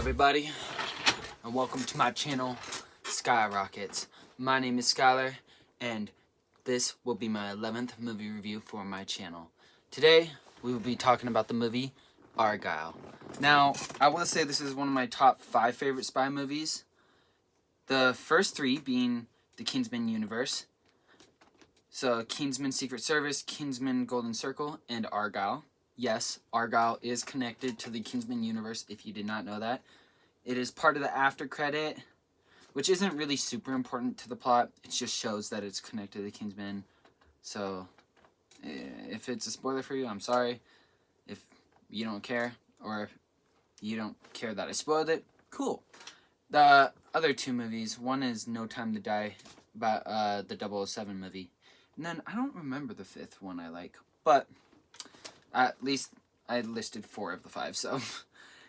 everybody, and welcome to my channel, SKYROKKETS. My name is Skylar, and this will be my 11th movie review for my channel. Today, we will be talking about the movie Argylle. Now, I will say this is one of my top 5 favorite spy movies. The first 3 being the Kingsman universe. So, Kingsman Secret Service, Kingsman Golden Circle, and Argylle. Yes, Argylle is connected to the Kingsman universe, if you did not know that. It is part of the after credit, which isn't really super important to the plot. It just shows that it's connected to Kingsman. So, if it's a spoiler for you, I'm sorry. If you don't care, or if you don't care that I spoiled it, cool. The other 2 movies, one is No Time to Die, about the 007 movie. And then, I don't remember the 5th one I like, but at least I listed 4 of the 5, so.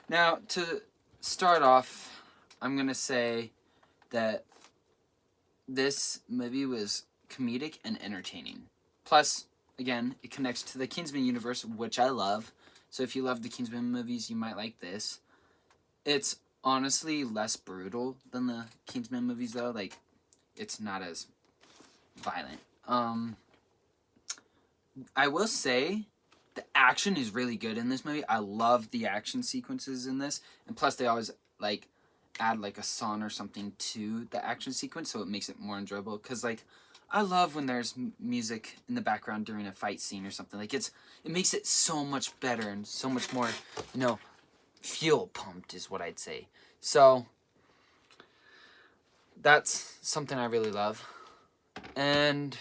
Now, to start off, I'm going to say that this movie was comedic and entertaining. Plus, again, it connects to the Kingsman universe, which I love. So if you love the Kingsman movies, you might like this. It's honestly less brutal than the Kingsman movies, though. Like, it's not as violent. I will say the action is really good in this movie. I love the action sequences in this. And plus, they always, like, add, like, a song or something to the action sequence, so it makes it more enjoyable. Because, like, I love when there's music in the background during a fight scene or something. Like, it makes it so much better and so much more, you know, fuel pumped is what I'd say. So, that's something I really love. And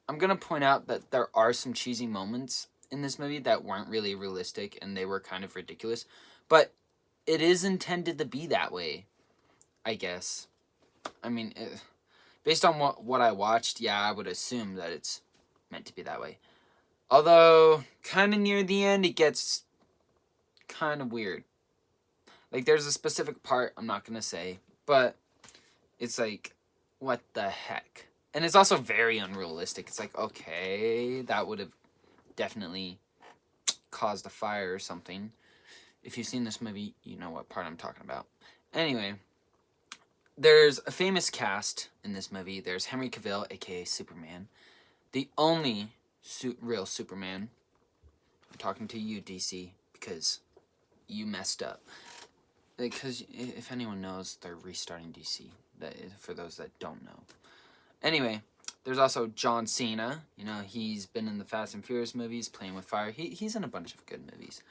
I'm going to point out that there are some cheesy moments in this movie that weren't really realistic and they were kind of ridiculous. But it is intended to be that way, I guess. I mean, based on what I watched, yeah, I would assume that it's meant to be that way. Although, kind of near the end, it gets kind of weird. Like, there's a specific part I'm not going to say, but it's like, what the heck? And it's also very unrealistic. It's like, okay, that would have definitely caused a fire or something. If you've seen this movie, you know what part I'm talking about. Anyway, there's a famous cast in this movie. There's Henry Cavill, a.k.a. Superman. The only real Superman. I'm talking to you, DC, because you messed up. Because if anyone knows, they're restarting DC. That is for those that don't know. Anyway, there's also John Cena. You know, he's been in the Fast and Furious movies, Playing with Fire. He's in a bunch of good movies.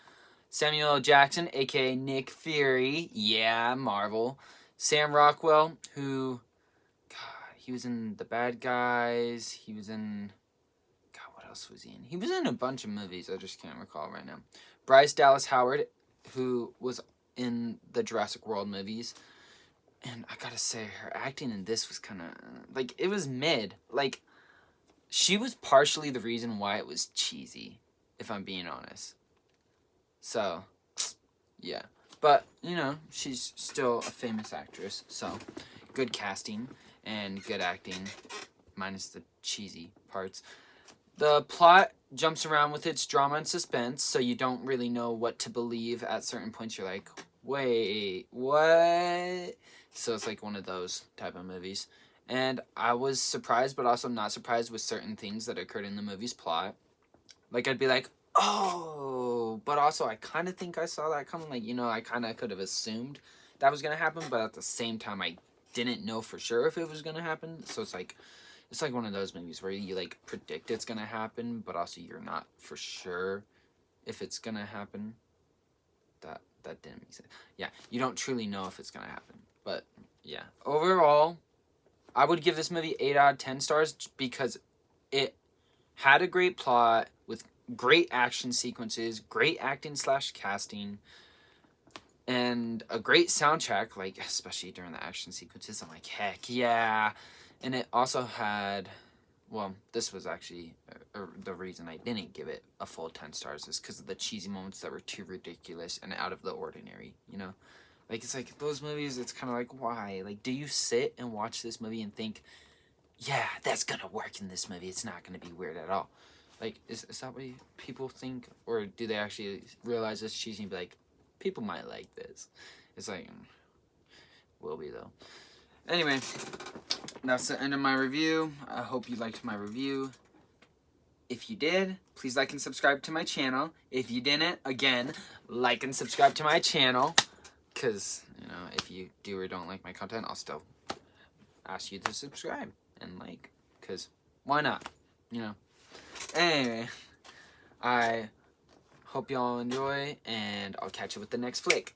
Samuel L. Jackson, a.k.a. Nick Fury. Yeah, Marvel. Sam Rockwell, who, God, he was in The Bad Guys. He was in, God, what else was he in? He was in a bunch of movies. I just can't recall right now. Bryce Dallas Howard, who was in the Jurassic World movies. And I gotta say, her acting in this was kind of, like, it was mid. Like, she was partially the reason why it was cheesy, if I'm being honest. So, yeah. But, you know, she's still a famous actress, so good casting and good acting, minus the cheesy parts. The plot jumps around with its drama and suspense, so you don't really know what to believe at certain points. You're like, wait, what? So it's like one of those type of movies. And I was surprised, but also not surprised with certain things that occurred in the movie's plot. Like, I'd be like, oh, but also I kind of think I saw that coming. Like, you know, I kind of could have assumed that was going to happen, but at the same time, I didn't know for sure if it was going to happen. So it's like one of those movies where you, like, predict it's going to happen, but also you're not for sure if it's going to happen. That didn't make sense. Yeah, you don't truly know if it's going to happen. But, yeah. Overall, I would give this movie 8 out of 10 stars because it had a great plot with great action sequences, great acting / casting, and a great soundtrack, like, especially during the action sequences. I'm like, heck yeah. And it also had, well, this was actually the reason I didn't give it a full 10 stars is because of the cheesy moments that were too ridiculous and out of the ordinary, you know? Like, it's like, those movies, it's kind of like, why? Like, do you sit and watch this movie and think, yeah, that's gonna work in this movie. It's not gonna be weird at all. Like, is that what people think? Or do they actually realize it's cheesy and be like, people might like this? It's like, will be though. Anyway, that's the end of my review. I hope you liked my review. If you did, please like and subscribe to my channel. If you didn't, again, like and subscribe to my channel. Because, you know, if you do or don't like my content, I'll still ask you to subscribe and like. Because why not? You know. Anyway, I hope y'all enjoy, and I'll catch you with the next flick.